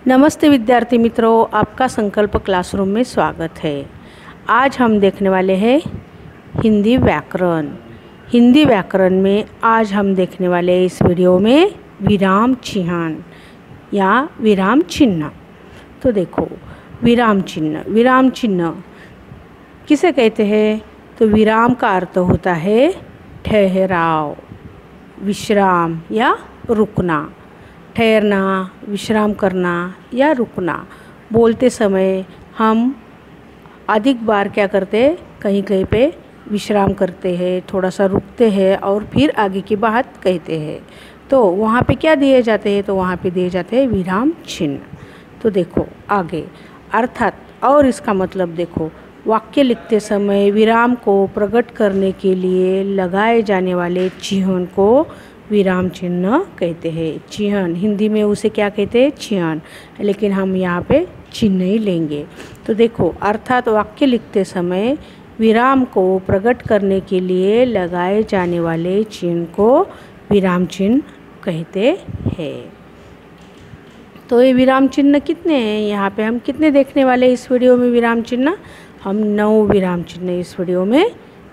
नमस्ते विद्यार्थी मित्रों, आपका संकल्प क्लासरूम में स्वागत है। आज हम देखने वाले हैं हिंदी व्याकरण। हिंदी व्याकरण में आज हम देखने वाले इस वीडियो में विराम चिह्न या विराम चिन्ह। तो देखो, विराम चिन्ह किसे कहते हैं? तो विराम का अर्थ होता है ठहराव, विश्राम या रुकना। ठहरना, विश्राम करना या रुकना। बोलते समय हम अधिक बार क्या करते हैं, कहीं कहीं पे विश्राम करते हैं, थोड़ा सा रुकते हैं और फिर आगे की बात कहते हैं। तो वहाँ पे क्या दिए जाते हैं? तो वहाँ पे दिए जाते हैं विराम चिन्ह। तो देखो आगे अर्थात और इसका मतलब देखो, वाक्य लिखते समय विराम को प्रकट करने के लिए लगाए जाने वाले चिन्ह को विराम चिन्ह कहते हैं। चिन्ह हिंदी में उसे क्या कहते हैं? चिन्ह, लेकिन हम यहाँ पे चिन्ह ही लेंगे। तो देखो, अर्थात वाक्य लिखते समय विराम को प्रकट करने के लिए लगाए जाने वाले चिन्ह को विराम चिन्ह कहते हैं। तो ये विराम चिन्ह कितने हैं? यहाँ पे हम कितने देखने वाले इस वीडियो में? विराम चिन्ह हम 9 विराम चिन्ह इस वीडियो में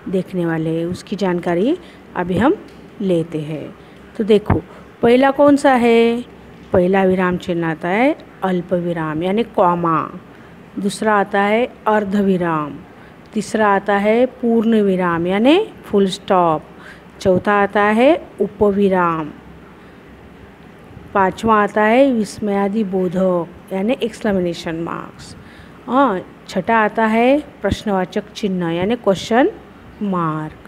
देखने वाले हैं। उसकी जानकारी अभी हम लेते हैं। तो देखो, पहला कौन सा है? पहला विराम चिन्ह आता है अल्प विराम यानी कॉमा। दूसरा आता है अर्ध विराम। तीसरा आता है पूर्ण विराम यानी फुल स्टॉप। चौथा आता है उपविराम। पांचवा आता है विस्मयादि बोधक यानी एक्सक्लेमेशन मार्क्स। छठा आता है प्रश्नवाचक चिन्ह यानी क्वेश्चन मार्क।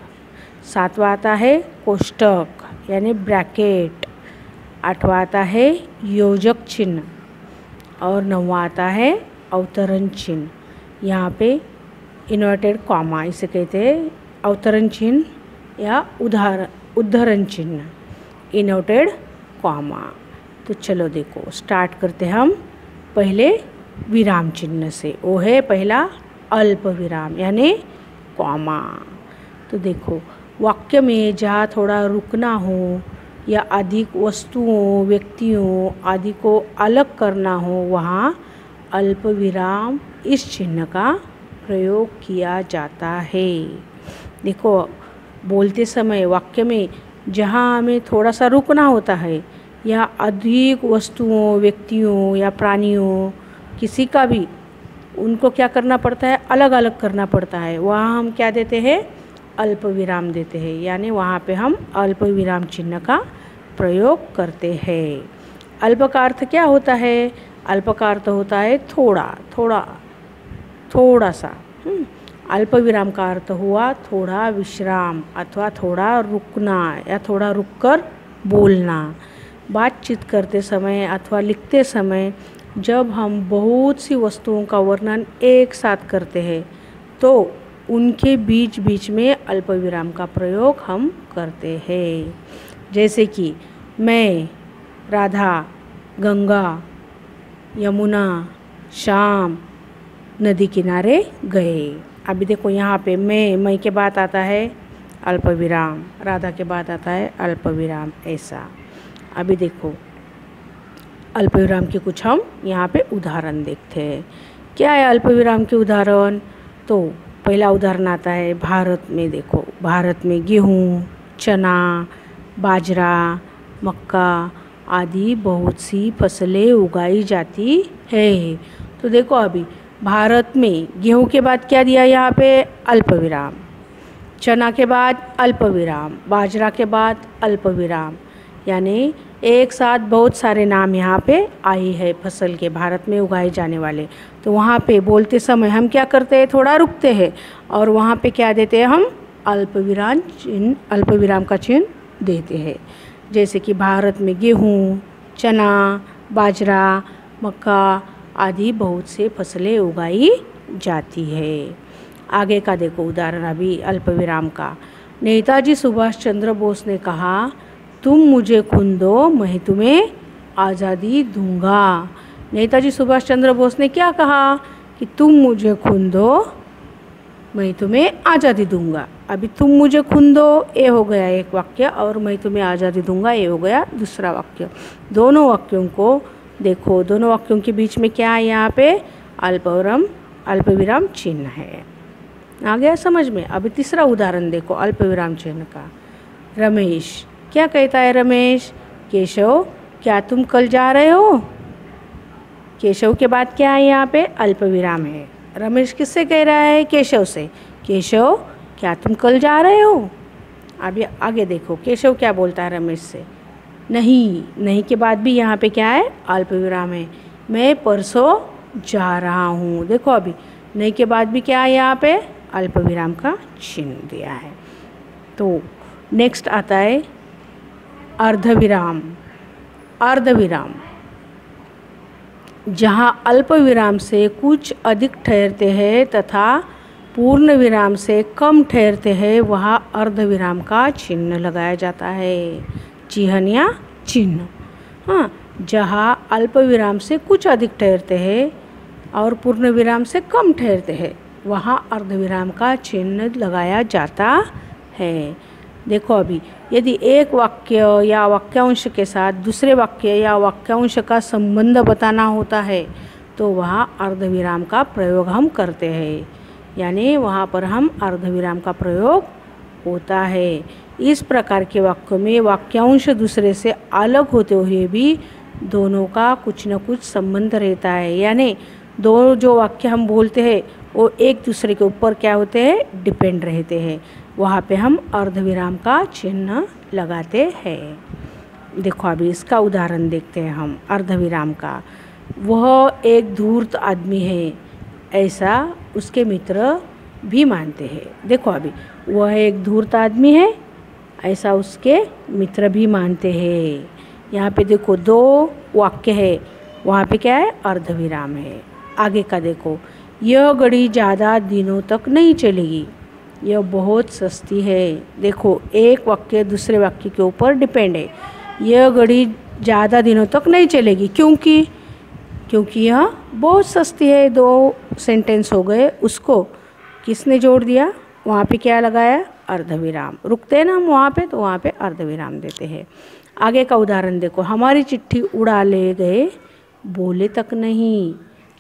सातवां आता है कोष्टक यानी ब्रैकेट। आठवां आता है योजक चिन्ह और नौवां आता है अवतरण चिन्ह। यहाँ पे इन्वर्टेड कॉमा इसे कहते हैं अवतरण चिन्ह या उद्धरण चिन्ह, इन्वर्टेड कॉमा। तो चलो देखो, स्टार्ट करते हम पहले विराम चिन्ह से। वो है पहला अल्प विराम यानी कॉमा। तो देखो, वाक्य में जहाँ थोड़ा रुकना हो या अधिक वस्तुओं, व्यक्तियों आदि को अलग करना हो, वहाँ अल्प विराम इस चिन्ह का प्रयोग किया जाता है। देखो, बोलते समय वाक्य में जहाँ हमें थोड़ा सा रुकना होता है या अधिक वस्तुओं, व्यक्तियों या प्राणियों, किसी का भी उनको क्या करना पड़ता है? अलग अलग करना पड़ता है। वहाँ हम क्या देते हैं? अल्प विराम देते हैं, यानी वहाँ पे हम अल्प विराम चिन्ह का प्रयोग करते हैं। अल्प का अर्थ क्या होता है? अल्प का अर्थ होता है थोड़ा सा। अल्प विराम का अर्थ हुआ थोड़ा विश्राम अथवा थोड़ा रुकना या थोड़ा रुककर बोलना। बातचीत करते समय अथवा लिखते समय जब हम बहुत सी वस्तुओं का वर्णन एक साथ करते हैं तो उनके बीच बीच में अल्प विराम का प्रयोग हम करते हैं। जैसे कि मैं, राधा, गंगा, यमुना, शाम नदी किनारे गए। अभी देखो, यहाँ पे मैं के बाद आता है अल्प विराम, राधा के बाद आता है अल्प विराम, ऐसा। अभी देखो, अल्प विराम के कुछ हम यहाँ पे उदाहरण देखते हैं। क्या है अल्प विराम के उदाहरण? तो पहला उदाहरण आता है भारत में। देखो, भारत में गेहूँ, चना, बाजरा, मक्का आदि बहुत सी फसलें उगाई जाती है। तो देखो, अभी भारत में गेहूँ के बाद क्या दिया? यहाँ पे अल्प विराम। चना के बाद अल्प विराम, बाजरा के बाद अल्प विराम, यानी एक साथ बहुत सारे नाम यहाँ पे आए हैं फसल के, भारत में उगाए जाने वाले। तो वहाँ पे बोलते समय हम क्या करते हैं? थोड़ा रुकते हैं और वहाँ पे क्या देते हैं? हम अल्प विराम का चिन्ह देते हैं। जैसे कि भारत में गेहूँ, चना, बाजरा, मक्का आदि बहुत से फसलें उगाई जाती है। आगे का देखो उदाहरण अभी अल्प विराम का। नेताजी सुभाष चंद्र बोस ने कहा, तुम मुझे खून दो, मैं तुम्हें आज़ादी दूंगा। नेताजी सुभाष चंद्र बोस ने क्या कहा? कि तुम मुझे खून दो, मैं तुम्हें आज़ादी दूंगा। अभी तुम मुझे खून दो ये हो गया एक वाक्य और मैं तुम्हें आज़ादी दूंगा ये हो गया दूसरा वाक्य। दोनों वाक्यों को देखो दोनों वाक्यों के बीच में क्या है, यहाँ पे अल्पविराम चिन्ह है। आ गया समझ में। अभी तीसरा उदाहरण देखो अल्पविराम चिन्ह का। रमेश, क्या कहता है रमेश? केशव, क्या तुम कल जा रहे हो? केशव के बाद क्या है, यहाँ पे अल्पविराम है। रमेश किससे कह रहा है? केशव से। केशव, क्या तुम कल जा रहे हो? अभी आगे देखो केशव क्या बोलता है रमेश से। नहीं, नहीं के बाद भी यहाँ पे क्या है, अल्पविराम है। मैं परसों जा रहा हूँ। देखो अभी नहीं के बाद भी क्या है, यहाँ पे अल्पविराम का चिन्ह दिया है। तो नेक्स्ट आता है अर्धविराम। अर्धविराम जहाँ अल्पविराम से कुछ अधिक ठहरते हैं तथा पूर्ण विराम से कम ठहरते हैं, वहाँ अर्धविराम का चिन्ह लगाया जाता है। चिन्ह या चिन्ह। हाँ, जहाँ अल्पविराम से कुछ अधिक ठहरते हैं और पूर्ण विराम से कम ठहरते हैं, वहाँ अर्धविराम का चिन्ह लगाया जाता है। देखो अभी यदि एक वाक्य या वाक्यांश के साथ दूसरे वाक्य या वाक्यांश का संबंध बताना होता है तो वहाँ अर्धविराम का प्रयोग हम करते हैं, यानी वहाँ पर हम अर्धविराम का प्रयोग होता है। इस प्रकार के वाक्यों में वाक्यांश दूसरे से अलग होते हुए भी दोनों का कुछ न कुछ संबंध रहता है, यानी दो जो वाक्य हम बोलते हैं वो एक दूसरे के ऊपर क्या होते हैं, डिपेंड रहते हैं। वहाँ पे हम अर्धविराम का चिन्ह लगाते हैं। देखो अभी इसका उदाहरण देखते हैं हम अर्धविराम का। वह एक धूर्त आदमी है, ऐसा उसके मित्र भी मानते हैं। देखो अभी वह एक धूर्त आदमी है, ऐसा उसके मित्र भी मानते हैं। यहाँ पे देखो दो वाक्य है, वहाँ पे क्या है, अर्धविराम है। आगे का देखो, यह घड़ी ज़्यादा दिनों तक नहीं चलेगी, यह बहुत सस्ती है। देखो एक वाक्य दूसरे वाक्य के ऊपर डिपेंड है। यह घड़ी ज़्यादा दिनों तक नहीं चलेगी क्योंकि यह बहुत सस्ती है। दो सेंटेंस हो गए, उसको किसने जोड़ दिया, वहाँ पे क्या लगाया, अर्धविराम। रुकते हैं ना हम वहाँ पे, तो वहाँ पे अर्धविराम देते हैं। आगे का उदाहरण देखो, हमारी चिट्ठी उड़ा ले गए, बोले तक नहीं।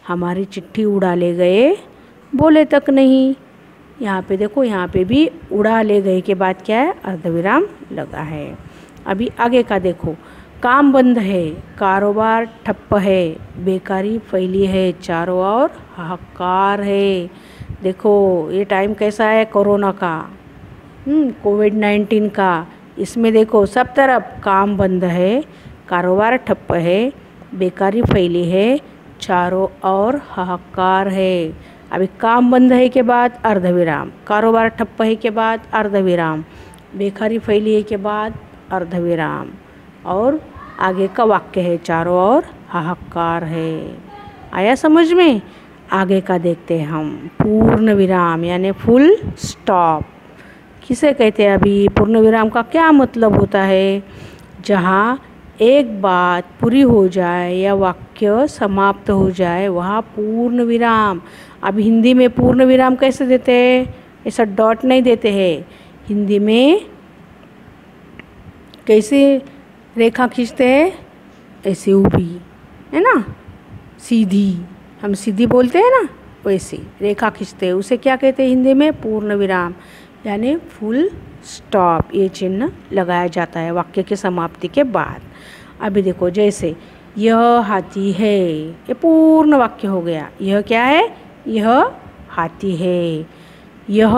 हमारी चिट्ठी उड़ा ले गए, बोले तक नहीं। यहाँ पे देखो, यहाँ पे भी उड़ा ले गए के बाद क्या है, अर्धविराम लगा है। अभी आगे का देखो, काम बंद है, कारोबार ठप्प है, बेकारी फैली है, चारों ओर हाहाकार है। देखो ये टाइम कैसा है, कोरोना का, कोविड-19 का। इसमें देखो सब तरफ काम बंद है, कारोबार ठप्प है, बेकारी फैली है, चारों ओर हाहाकार है। अभी काम बंद है के बाद अर्धविराम, कारोबार ठप्प है के बाद अर्धविराम, बेकारी फैली है के बाद अर्धविराम, और आगे का वाक्य है चारों ओर हाहाकार है। आया समझ में। आगे का देखते हैं हम, पूर्ण विराम यानी फुल स्टॉप किसे कहते हैं। अभी पूर्ण विराम का क्या मतलब होता है, जहाँ एक बात पूरी हो जाए या वाक्य समाप्त हो जाए वहाँ पूर्ण विराम। अब हिंदी में पूर्ण विराम कैसे देते हैं, ऐसा डॉट नहीं देते हैं। हिंदी में कैसे रेखा खींचते हैं, ऐसे ऊभी, है ना, सीधी, हम सीधी बोलते हैं ना, वैसे रेखा खींचते हैं, उसे क्या कहते हैं हिंदी में, पूर्ण विराम यानी फुल स्टॉप। ये चिन्ह लगाया जाता है वाक्य के समाप्ति के बाद। अभी देखो जैसे यह हाथी है, ये पूर्ण वाक्य हो गया। यह क्या है, यह हाथी है। यह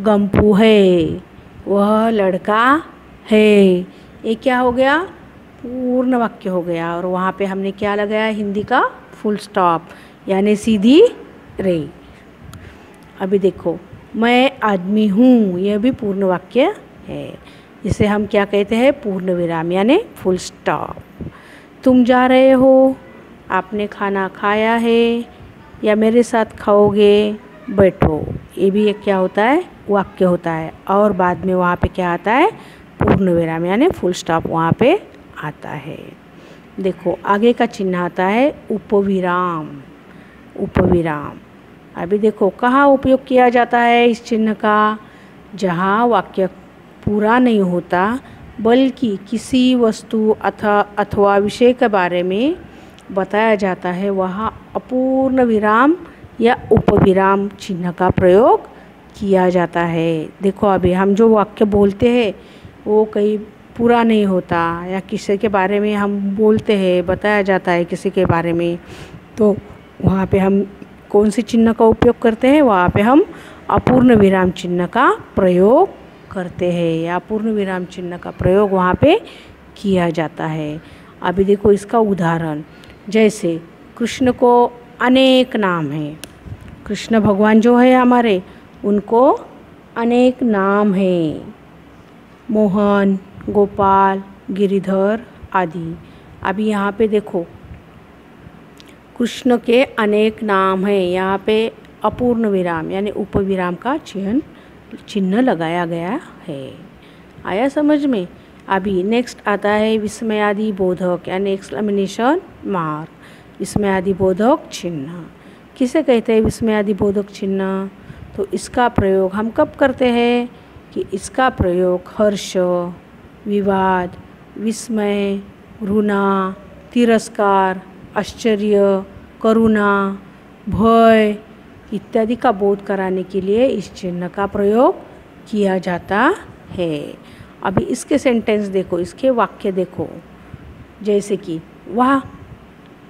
गंपू है, वह लड़का है, ये क्या हो गया, पूर्ण वाक्य हो गया। और वहाँ पे हमने क्या लगाया, हिंदी का फुल स्टॉप यानी सीधी रे। अभी देखो, मैं आदमी हूँ, यह भी पूर्ण वाक्य है, इसे हम क्या कहते हैं, पूर्ण विराम यानी फुल स्टॉप। तुम जा रहे हो, आपने खाना खाया है या मेरे साथ खाओगे, बैठो, ये भी एक क्या होता है, वाक्य होता है। और बाद में वहाँ पे क्या आता है, पूर्ण विराम यानी फुल स्टॉप वहाँ पे आता है। देखो आगे का चिन्ह आता है उपविराम। उपविराम अभी देखो कहाँ उपयोग किया जाता है इस चिन्ह का, जहाँ वाक्य पूरा नहीं होता बल्कि किसी वस्तु अथवा विषय के बारे में बताया जाता है वहाँ अपूर्ण विराम या उपविराम चिन्ह का प्रयोग किया जाता है। देखो अभी हम जो वाक्य बोलते हैं वो कहीं पूरा नहीं होता, या किसी के बारे में हम बोलते हैं, बताया जाता है किसी के बारे में, तो वहाँ पे हम कौन सी चिन्ह का उपयोग करते हैं? वहाँ पे हम अपूर्ण विराम चिन्ह का प्रयोग करते हैं, या अपूर्ण विराम चिन्ह का प्रयोग वहाँ पे किया जाता है। अभी देखो इसका उदाहरण, जैसे कृष्ण को अनेक नाम हैं। कृष्ण भगवान जो है हमारे, उनको अनेक नाम हैं, मोहन, गोपाल, गिरिधर आदि। अभी यहाँ पे देखो कृष्ण अनेक नाम हैं, यहाँ पे अपूर्ण विराम यानी उपविराम का चिन्ह लगाया गया है। आया समझ में? अभी नेक्स्ट आता है विस्मयादि बोधक यानी एक्सक्लेमेशन मार्क, विस्मयादि बोधक चिन्ह। किसे कहते हैं विस्मयादि बोधक चिन्ह? तो इसका प्रयोग हम कब करते हैं कि इसका प्रयोग हर्ष, विवाद, विस्मय, घृणा, तिरस्कार, आश्चर्य, करुणा, भय इत्यादि का बोध कराने के लिए इस चिन्ह का प्रयोग किया जाता है। अभी इसके सेंटेंस देखो, इसके वाक्य देखो, जैसे कि वाह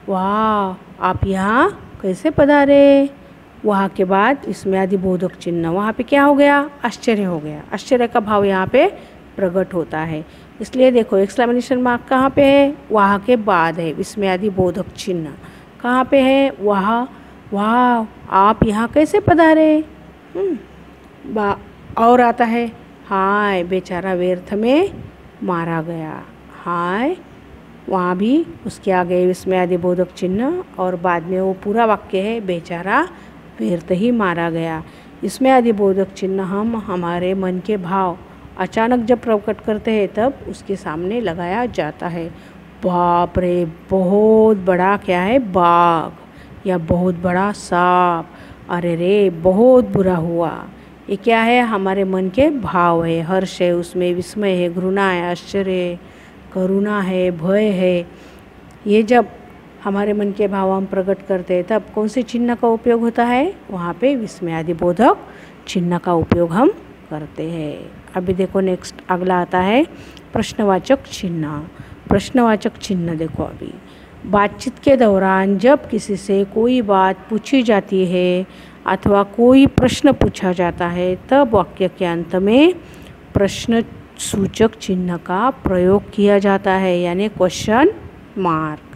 वाह आप यहाँ कैसे पधारे। वहाँ के बाद विस्मयादि बोधक चिन्ह, वहाँ पे क्या हो गया? आश्चर्य हो गया। आश्चर्य का भाव यहाँ पे प्रकट होता है, इसलिए देखो एक्सक्लेमेशन मार्क कहाँ पे है? वहाँ के बाद है। विस्मयादि बोधक चिन्ह कहाँ पे है? वहाँ वाह आप यहाँ कैसे पधारे। और आता है हाय बेचारा व्यर्थ में मारा गया। हाय, वहाँ भी उसके आगे विस्मयादि बोधक चिन्ह और बाद में वो पूरा वाक्य है बेचारा व्यर्थ ही मारा गया। विस्मयादि बोधक चिन्ह हम हमारे मन के भाव अचानक जब प्रकट करते हैं तब उसके सामने लगाया जाता है। बाप रे बहुत बड़ा क्या है? बाघ, या बहुत बड़ा सांप, अरे रे बहुत बुरा हुआ। ये क्या है? हमारे मन के भाव है। हर्ष है, उसमें विस्मय है, घृणा है, आश्चर्य, करुणा है, भय है। ये जब हमारे मन के भाव हम प्रकट करते हैं तब कौन से चिन्ह का उपयोग होता है? वहाँ पे विस्मयादि बोधक चिन्ह का उपयोग हम करते हैं। अभी देखो नेक्स्ट अगला आता है प्रश्नवाचक चिन्ह। प्रश्नवाचक चिन्ह देखो, अभी बातचीत के दौरान जब किसी से कोई बात पूछी जाती है अथवा कोई प्रश्न पूछा जाता है तब वाक्य के अंत में प्रश्न सूचक चिन्ह का प्रयोग किया जाता है, यानी क्वेश्चन मार्क।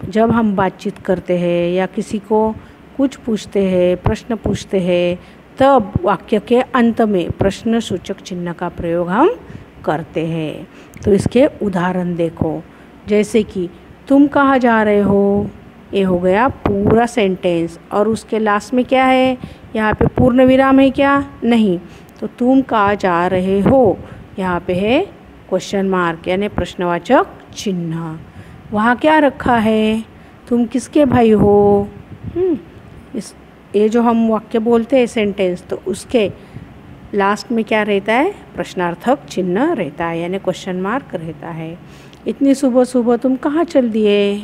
जब हम बातचीत करते हैं या किसी को कुछ पूछते हैं, प्रश्न पूछते हैं, तब वाक्य के अंत में प्रश्न सूचक चिन्ह का प्रयोग हम करते हैं। तो इसके उदाहरण देखो, जैसे कि तुम कहाँ जा रहे हो, ये हो गया पूरा सेंटेंस, और उसके लास्ट में क्या है? यहाँ पे पूर्ण विराम है क्या? नहीं। तो तुम कहाँ जा रहे हो, यहाँ पे है क्वेश्चन मार्क यानी प्रश्नवाचक चिन्ह। वहाँ क्या रखा है? तुम किसके भाई हो? ये जो हम वाक्य बोलते हैं सेंटेंस, तो उसके लास्ट में क्या रहता है? प्रश्नार्थक चिन्ह रहता है यानी क्वेश्चन मार्क रहता है। इतनी सुबह सुबह तुम कहाँ चल दिए?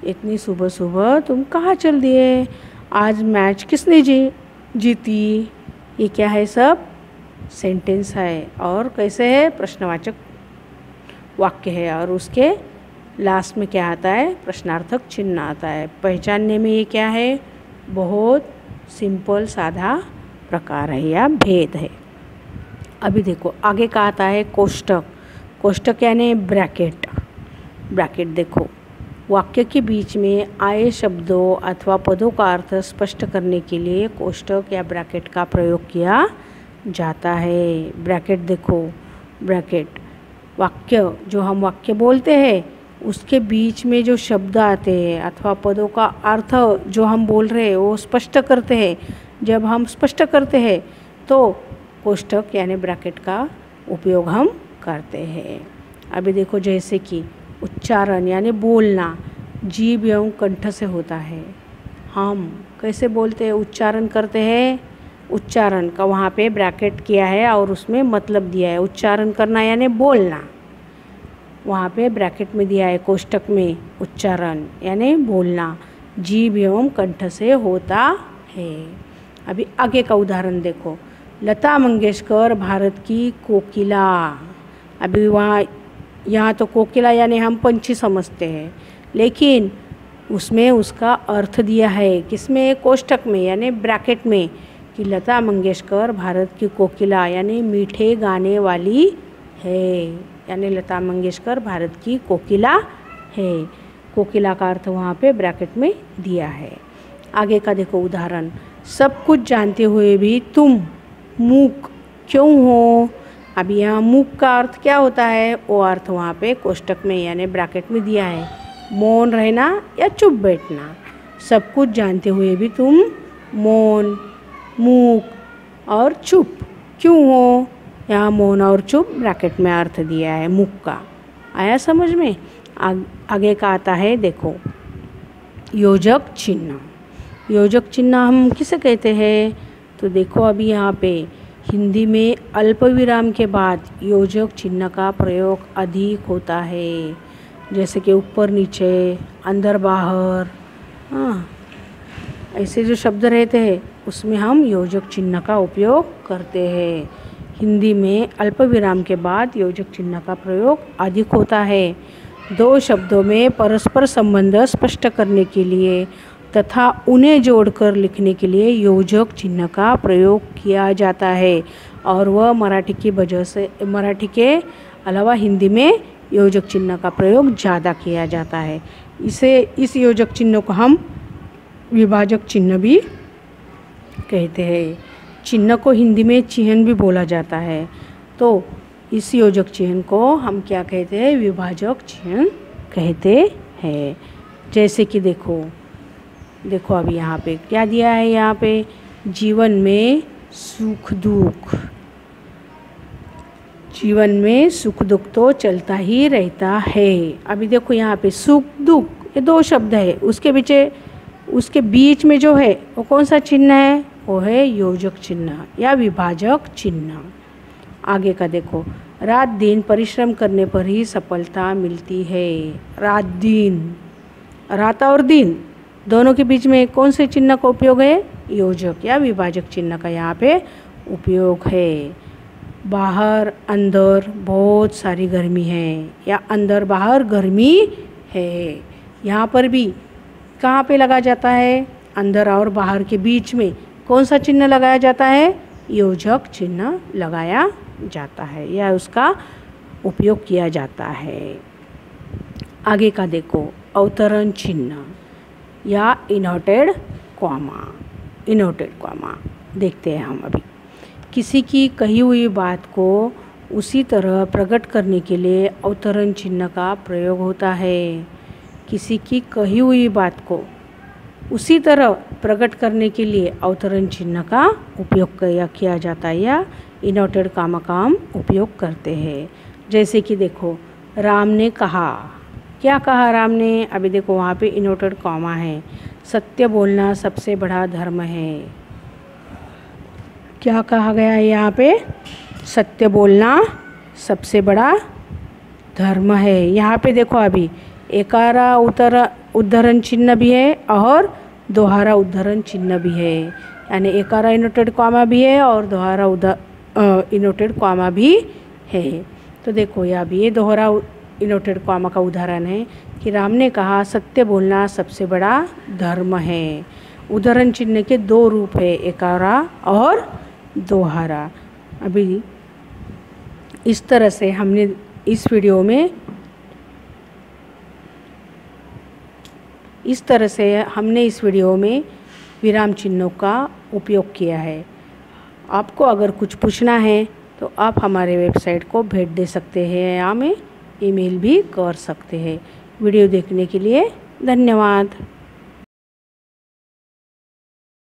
इतनी सुबह सुबह तुम कहाँ चल दिए? आज मैच किसने जीती? ये क्या है? सब सेंटेंस है और कैसे है? प्रश्नवाचक वाक्य है, और उसके लास्ट में क्या आता है? प्रश्नार्थक चिन्ह आता है। पहचानने में ये क्या है? बहुत सिंपल सादा प्रकार है या भेद है। अभी देखो आगे का आता है कोष्टक। कोष्टक यानी ब्रैकेट। ब्रैकेट देखो, वाक्य के बीच में आए शब्दों अथवा पदों का अर्थ स्पष्ट करने के लिए कोष्टक या ब्रैकेट का प्रयोग किया जाता है। ब्रैकेट देखो, ब्रैकेट वाक्य जो हम वाक्य बोलते हैं उसके बीच में जो शब्द आते हैं अथवा पदों का अर्थ जो हम बोल रहे हैं वो स्पष्ट करते हैं। जब हम स्पष्ट करते हैं तो कोष्टक यानी ब्रैकेट का उपयोग हम करते हैं। अभी देखो जैसे कि उच्चारण यानी बोलना जीभ एवं कंठ से होता है। हम कैसे बोलते हैं? उच्चारण करते हैं। उच्चारण का वहाँ पे ब्रैकेट किया है और उसमें मतलब दिया है। उच्चारण करना यानी बोलना। वहाँ पे ब्रैकेट में दिया है कोष्टक में उच्चारण यानी बोलना जीभ एवं कंठ से होता है। अभी आगे का उदाहरण देखो, लता मंगेशकर भारत की कोकिला। अभी यहाँ तो कोकिला यानी हम पंछी समझते हैं, लेकिन उसमें उसका अर्थ दिया है किसमें, कोष्टक में यानी ब्रैकेट में, कि लता मंगेशकर भारत की कोकिला यानी मीठे गाने वाली है, यानी लता मंगेशकर भारत की कोकिला है। कोकिला का अर्थ वहाँ पे ब्रैकेट में दिया है। आगे का देखो उदाहरण, सब कुछ जानते हुए भी तुम मूक क्यों हो। अब यहाँ मूक का अर्थ क्या होता है, वो अर्थ वहाँ पे कोष्टक में यानी ब्रैकेट में दिया है, मौन रहना या चुप बैठना। सब कुछ जानते हुए भी तुम मौन, मूक और चुप क्यों हो। यहाँ मौन और चुप ब्रैकेट में अर्थ दिया है मूक का। आया समझ में। आगे का आता है देखो, योजक चिन्ह। योजक चिन्ह हम किसे कहते हैं, तो देखो अभी यहाँ पे हिंदी में अल्प विराम के बाद योजक चिन्ह का प्रयोग अधिक होता है, जैसे कि ऊपर नीचे, अंदर बाहर, हाँ ऐसे जो शब्द रहते हैं उसमें हम योजक चिन्ह का उपयोग करते हैं। हिंदी में अल्प विराम के बाद योजक चिन्ह का प्रयोग अधिक होता है। दो शब्दों में परस्पर संबंध स्पष्ट करने के लिए तथा उन्हें जोड़कर लिखने के लिए योजक चिन्ह का प्रयोग किया जाता है, और वह मराठी की वजह से, मराठी के अलावा हिंदी में योजक चिन्ह का प्रयोग ज़्यादा किया जाता है। इस योजक चिन्ह को हम विभाजक चिन्ह भी कहते हैं। चिन्ह को हिंदी में चिह्न भी बोला जाता है, तो इस योजक चिह्न को हम क्या कहते हैं, विभाजक चिह्न कहते हैं। जैसे कि देखो अभी यहाँ पे क्या दिया है, यहाँ पे जीवन में सुख दुख, जीवन में सुख दुख तो चलता ही रहता है। अभी देखो यहाँ पे सुख दुख ये दो शब्द है, उसके बीच में जो है वो कौन सा चिन्ह है, वो है योजक चिन्ह या विभाजक चिन्ह। आगे का देखो, रात दिन परिश्रम करने पर ही सफलता मिलती है। रात दिन, रात और दिन दोनों के बीच में कौन से चिन्ह का उपयोग है, योजक या विभाजक चिन्ह का यहाँ पे उपयोग है। बाहर अंदर बहुत सारी गर्मी है या अंदर बाहर गर्मी है, यहाँ पर भी कहाँ पे लगा जाता है, अंदर और बाहर के बीच में कौन सा चिन्ह लगाया जाता है, योजक चिन्ह लगाया जाता है या उसका उपयोग किया जाता है। आगे का देखो, अवतरण चिन्ह या इनवर्टेड कॉमा देखते हैं हम अभी। किसी की कही हुई बात को उसी तरह प्रकट करने के लिए अवतरण चिन्ह का प्रयोग होता है। किसी की कही हुई बात को उसी तरह प्रकट करने के लिए अवतरण चिन्ह का उपयोग किया जाता है या इनवर्टेड कॉमा का हम उपयोग करते हैं। जैसे कि देखो, राम ने कहा, क्या कहा राम ने, अभी देखो वहाँ पे इनवर्टेड कॉमा है। सत्य बोलना सबसे बड़ा धर्म है। क्या कहा गया है यहाँ पे, सत्य बोलना सबसे बड़ा धर्म है। यहाँ पे देखो अभी एकारा उद्धरण चिन्ह भी है और दोहरा उद्धरण चिन्ह भी है, यानी एकारा इनवर्टेड कॉमा भी है और दोहरा इनवर्टेड कॉमा भी है। तो देखो यहाँ भी ये दोहरा इनवर्टेड कॉमा का उदाहरण है कि राम ने कहा सत्य बोलना सबसे बड़ा धर्म है। उद्धरण चिन्ह के दो रूप है, एकारा और दोहरा। अभी इस तरह से हमने इस वीडियो में विराम चिन्हों का उपयोग किया है। आपको अगर कुछ पूछना है तो आप हमारे वेबसाइट को भेंट दे सकते हैं या हमें ईमेल भी कर सकते हैं। वीडियो देखने के लिए धन्यवाद।